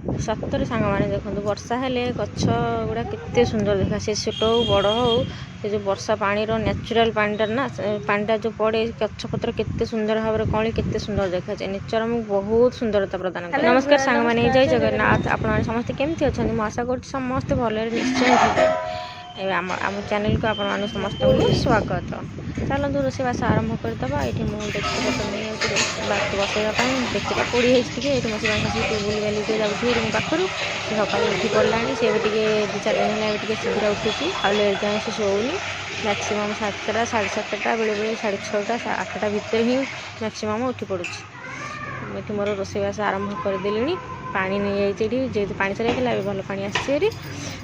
सतरे सांग मैंने देखो वर्षा हेले गछ गुड़ा केते सुंदर देखा से छोट हो बड़ हो से जो वर्षा पानी नेचुरल पानीटा ना पानीटा जो पड़े गछ पत्र केते सुंदर भाव में कली केते सुंदर देखा जाए नेचर में बहुत सुंदरता प्रदान करे। नमस्कार सांग मैंने जय जगन्नाथ आपण समस्ते केमती अच्छा मुझे आशा कर समस्ते भल निश्चय थे आम चैनल को आपण समस्त स्वागत। चलते रोषेबास आरंभ करदे ये मुझे बसैवाई देखा पोड़ी ये मशीन बुली बाली जाऊँगी रूम पाखर सका उठी पड़ा सी भी दु चार दिन है शीघ्र उठुची आए जाए से शोनी मैक्सीम 7टा 7:30 बेले बेले 6:30 8टा भितर ही मैक्सीम उठी पड़ुची। ये मोर रोषेबास आरंभ करदेली पा नहीं जाइए जेहतु पा सर भल पा आसी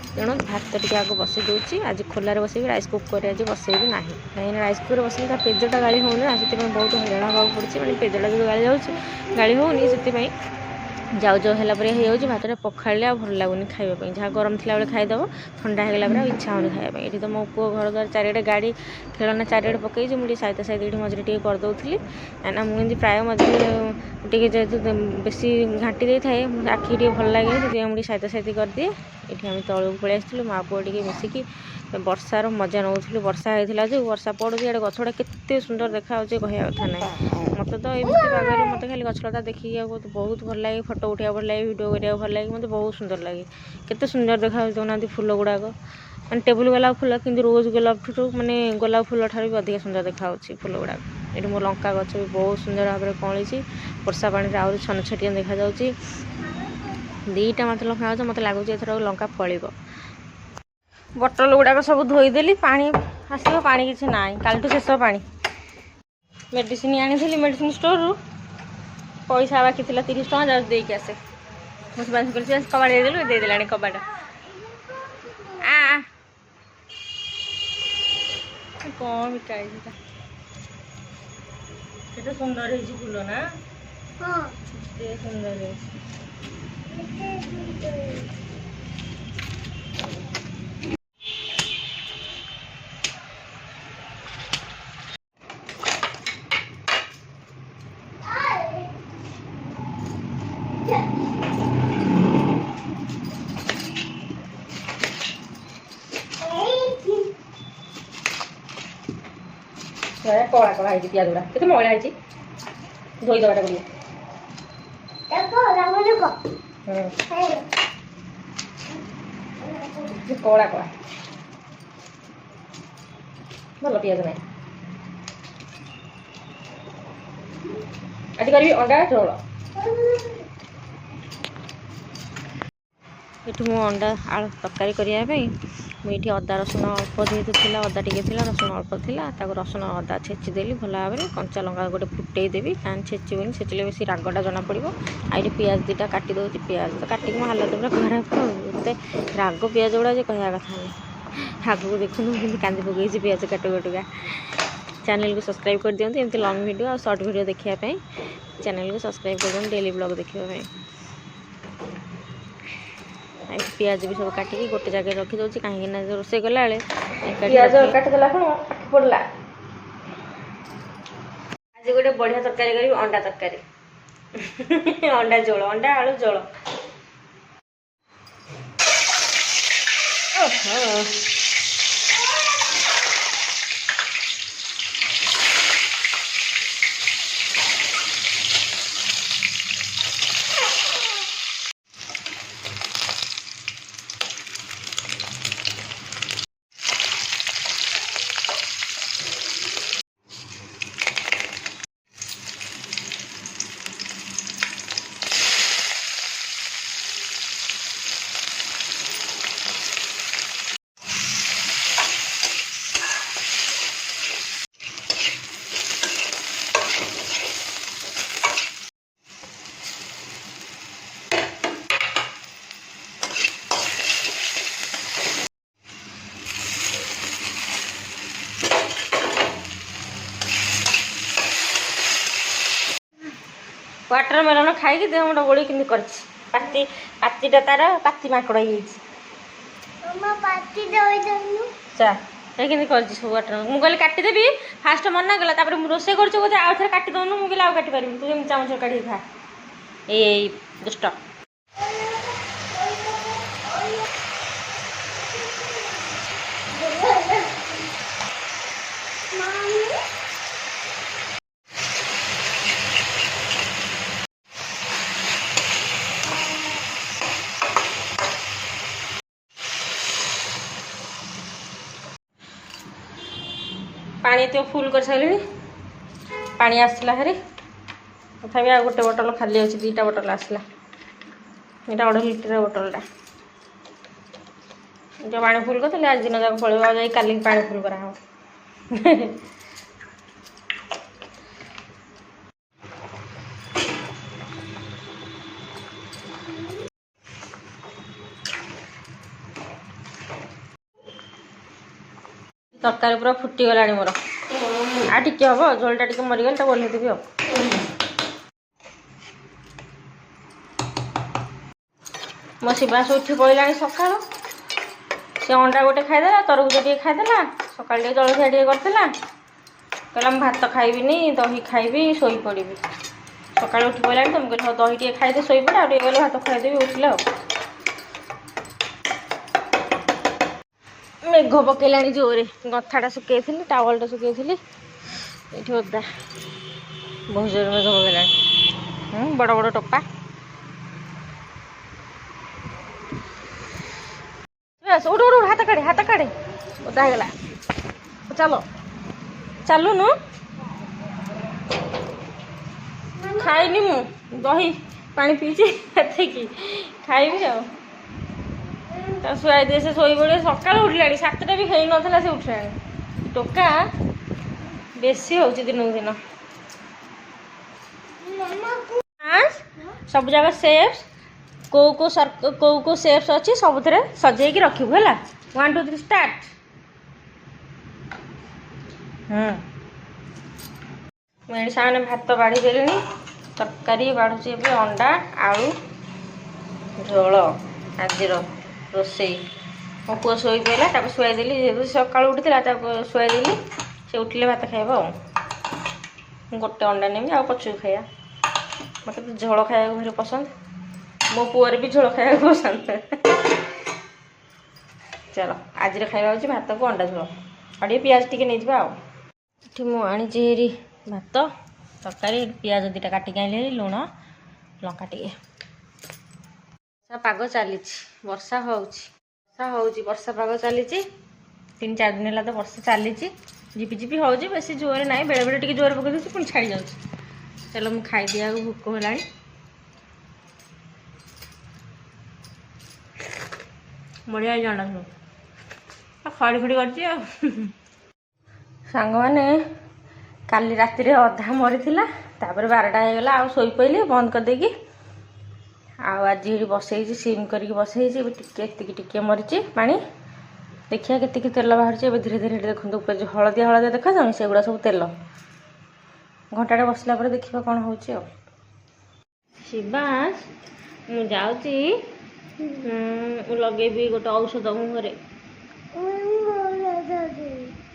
तेणु भात टे आगे बसई दूसरी आज खोलार बस राइस कुकर आज बसैबी ना कहीं राइस कुकर बस पेजटा गाड़ी होना से बहुत हईराण हाँ पड़ी मैंने पेजटा जो गाड़ी जाऊँगी गाड़ी होनी से जाऊ जाऊ है भात पखाड़े भल लगुनि खावाई जहाँ गरम थी खाईदेव ठंडा होगा इच्छा होनी खावाई। ये तो मो पु घर द्वार चारिड़े गाड़ी खेलना चारिड़े पकई मुझे सहित सहित ये मझे टे करदे ना मुझे प्राय मझे टे जेहतु बेसी घाटी दे थाए आखि टे भल लगे से मुझे सहित सहित करदिए। ये आम तौक पलि आसलु माँ पुआ टे मिसिकी वर्षार मजा नौलु वर्षा होता जो वर्षा पड़ू ये गछटा केते सुंदर देखा कह कथा ना मत तो एमती पागल मत खाली गछलता देखिए बहुत भल लगे फोटो उठा भल लगे भिडियो करा भल लगे मत बहुत सुंदर लगे केते सुंदर देखा देखना फूल गुड़ाक मैंने टेबुल गोलाप फूल कि रोज गोलाप ठूँ मैंने गोलाप फूल ठार भी अधिक सुंदर देखा फूल गुड़ाक। ये मो लंका गच भी बहुत सुंदर भाव में कली वर्षा पानी आहरी छन छटिया देखा जाऊँगी दीटा मत लंका गच मत लगुच एथर लंका फल बटल गुड़ाक सब धोईदेली पानी आसो पा कि ना कालू शेष पा मेडिसिन आनी मेडिसिन स्टोर रु पैसा बाकी 30 टଙ୍କା जाऊँ देके आसे मुझे बांध कर कबाड़ देदेलु देदेला कबाड़ कौन बिका केते सुंदर है फूल ना सुंदर है कला कला है पियाज गुड़ा के मैला है धोई दबाटा पड़े कला कला भल पियाज ना आज करी अंडा झोल ये अंडा आलू तरकारी करने मुझे अदा रसुण अल्प जेहतु थी अदा टे रसुण अल्प थी रसुण अदा छेचिदेली भल भाव में कंचा लंका गोटे फुटेदेवी कान छेचुनि छेचिले बेस रागटा जना पड़ो आई पियाज दुटा काटी दूसरी पियाज तो काटिक मो हालत पूरा खराब एत राग पियाज गुड़ा कह कथा नहीं आग को देखूँ कि कांदी पकई पियाज काटू काटुका चैनल को सब्सक्राइब कर दिखाते एमती लंग वीडियो और शॉर्ट वीडियो देखापी चैनल को सब्सक्राइब कर दिखाते डेली ब्लॉग देखापी। पियाज भी सब काटिकी गोटे जगह रखीदे कहीं रोषे कला पियाज काटिदेला पड़ा आज गोटे बढ़िया तरकारी करी अंडा तरकारी अंडा झोल अंडा आलू झोल वाटरमेलन खाई देह मुंड गोड़ी कि पातीटा तार पाती माकड़ हो सब वाटर मुझे काटिदेवी फास्ट मना गला रोसे कर आउ थे काटिदौनु मुझे आउ काटि पारि तू जमी चामच काटिक खा ए दुष्ट पानी तो फुल कर सारे पानी आसला हेरी तथापि आ गोटे बोतल खाली अच्छे 2टा बोतल आसला यहाँ 1.5 लीटर बोतलटा जो पानी फुल कर आज दिन जाक पड़ो जा काली पानी फुल करा तरकारी पूरा फुटीगला मोर आ टे हम झोलटा टे मरीगल ओह्लैदेवी मो शिवास उठी पड़ा सका से अंडा गोटे खाईदेला तरबुज टे खाईदेला सका जलखिया टे करला कहला भात खाइबिनी दही खाइबी शोई पड़ी सका उठी पड़ा तो मुझे कहल दही टे खाईदे शोई पड़े आगे गले भात खाईदेवी उठिले मेघ पकईला जोरे गथाटा सुखई टावलटा सुखई ये ओदा बहुत जोर मेघ पकईला बड़ बड़ टपा उठ उठ हाथ काढ़े ओदा होगा चलो चलुनु खाइनी मु दही पानी पीछे खाइबी आ शुआई दिए से शोई पड़े सका उठला 7टा भी हो नाला से उठला टोका बेसी हो दिन दिन सब जगह सेप्स को सेप्स अच्छी सब सजे रखू है 1 2 3 स्टार्ट मेरे सामने भात बाढ़ी देली तरकारी बाढ़ुची अंडा आलू झोल आज रोसई मो पुआ शोई पड़ा शुआई देली जेहतु सका उठा शुआई देली से उठिले भात खाइब गोटे अंडा नेमी आ पचू खाया मत तो झोल खाया भारी पसंद मो पुअर भी झोल खाया पसंद चलो आज खाଇବା हूँ भात को अंडा झोल और पियाज टी नहीं जावा मु आनी भात तरकारी पियाज 2टा काटिक आनी लुण लंका टे पाग चली वर्षा वर्षा पाग चली 3-4 दिन है तो वर्षा चली झिपिझिपि हो बेसी जोर ना बेले बेले टी जोर पकड़ पुणी छाड़ी जाऊँ चलो मुझे खाई दिया भोक है बढ़िया जाना खड़ी खड़ी कर सांग मैंने काली राति अधा मरी 12टा होगला आ शोई पड़े बंद करदेगी आज ये बसई सिम करके बसई टिके मरीची पा देखिए के तेल बाहर धीरे धीरे देखते ऊपर जो हलदिया हलदिया देखा जाए से गुड़ा सब तेल घंटाटे बसला पर देखा कौन हो शिवास मु जाऊँगी लगे गोटे औषध मुहरे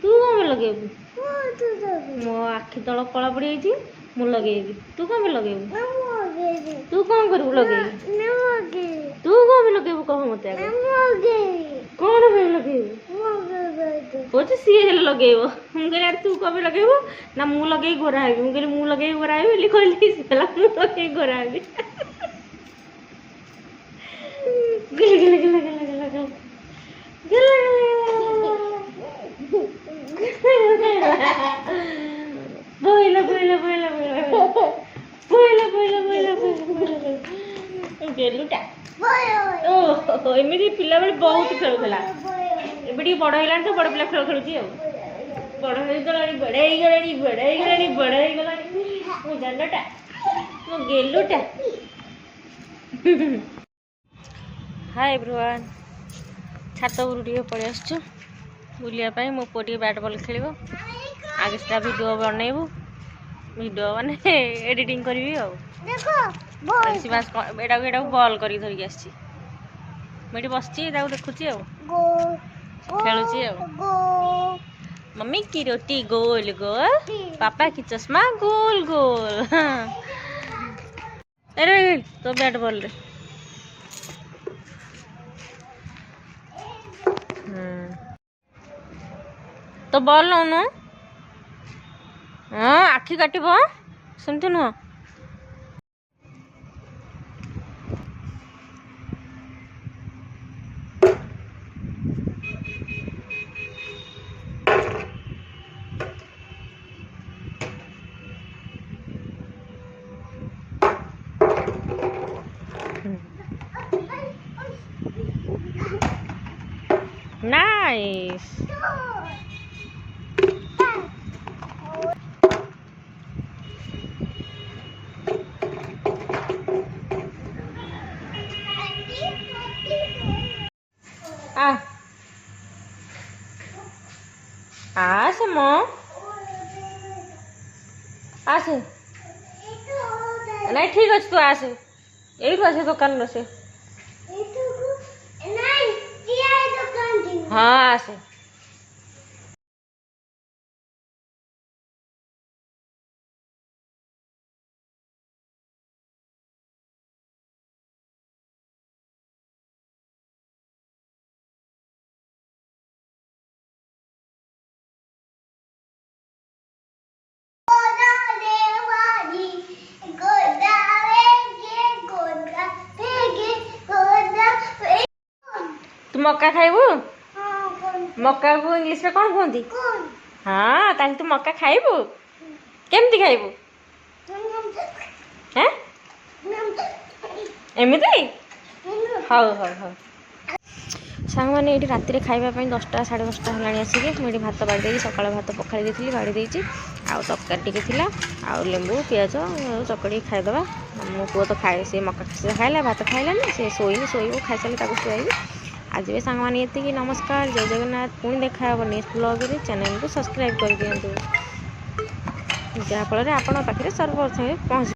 तू कौन लगेबू मो आखि तल कला पड़ जाइए मु लगेबी तू कौन लगेबू तू कौन करू लगे तू कौन लगेबू कह मत कौन लगेबू कौन सी लगेब मुझे तू कब लगेबू ना मु लगे गोरा है मुझे मु लगे गोरा है कहली लगे गोरा है गिल गिल गिल गिल गिल गिल बोला बोला बोला बोला बोला बोला बोला गेलुटा ओहो एमती पिला बेले बहुत खेलुला एबे बड़ है तो बड़ पिला खेल खेलुची बड़ हो गला जानटा मो गेलुटा हाय एवरीवन छात उपरू पड़े आसु बुलिया मो पुआ बैट बॉल खेल आगे से वीडियो बनैबू वीडियो माने एडिटिंग करी एटा बॉल कर धरिक आसी मुझे बसची देखुची खेलुची मम्मी की रोटी गोल गोल पापा की चश्मा गोल गोल अरे तो बैट बॉल रे तो बॉल नौनु हाँ आखि काटब सेमती नुह नाइस। आसे मो आसे नहीं ठीक अच्छे तू आसे यही आसे दुकान से हाँ आसे तू मक्का खाइबू मक्का को इंग्लिश में कौन कहती हाँ ताले तू मक्का खाइबू केमती खाइबू हैं एमती हौ हौ हौ सांग मैंने ये राति खावाई 10टा 10:30 है आसिक मुझे भात बाड़ी सका भात पखाड़ी देती बाड़ी देती आउ तरकारी टी थी आउ लेंबू पिज चकड़ी खाईदे मो पुओ तो खाए सी मक्का खाइला भात खाइलानी से शोनी शोब खाई सारे शुआई आज भी सांग मैंने ये नमस्कार जय जगन्नाथ पुणी देखा नेक्स्ट ब्लॉग रे चैनल को सब्सक्राइब कर दिंतु जहाँफल आप पाखे सर्वप्रथम पहुँच